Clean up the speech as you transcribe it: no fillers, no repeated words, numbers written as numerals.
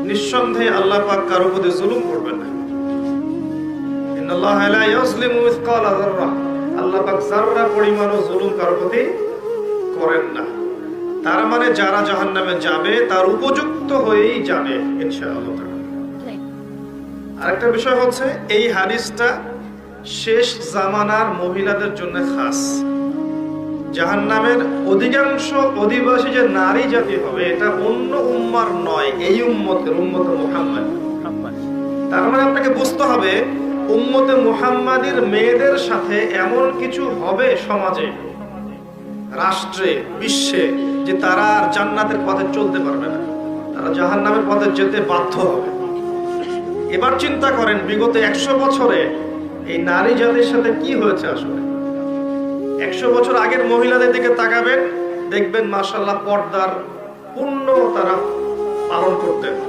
নিঃসন্দেহে আল্লাহ পাক কারো প্রতি জুলুম করবেন না। ইন্নাল্লাহা লা ইয়াজলিমু মিসকালা যাররা, আল্লাহ পাক যাররা পরিমাণও জুলুম কারো প্রতি করেন না। তার মানে যারা জাহান্নামে যাবে তার উপযুক্ত হয়েই যাবে ইনশাআল্লাহ। আরেকটা বিষয় হচ্ছে, এই হাদিসটা শেষ জামানার মহিলাদের জন্য খাস। জাহান্নামের অধিকাংশ অধিবাসী যে নারী জাতি হবে, এটা অন্য উম্মার নয়, এই উম্মতের, উম্মতে মুহাম্মদ। তার মানে আপনাকে বুঝতে হবে উম্মতে মুহাম্মাদির মেয়েদের সাথে এমন কিছু হবে সমাজে, রাষ্ট্রে, বিশ্বে, যে তারা আর জান্নাতের পথে চলতে পারবে না, তারা জাহান্নামের পথে যেতে বাধ্য হবে। এবার চিন্তা করেন বিগত 100 বছরে এই নারী জাতির সাথে কি হয়েছে আসলে। 100 বছর আগের মহিলাদের দিকে তাকাবেন, দেখবেন মাশাআল্লাহ পর্দার পূর্ণ তারা পালন করতেন।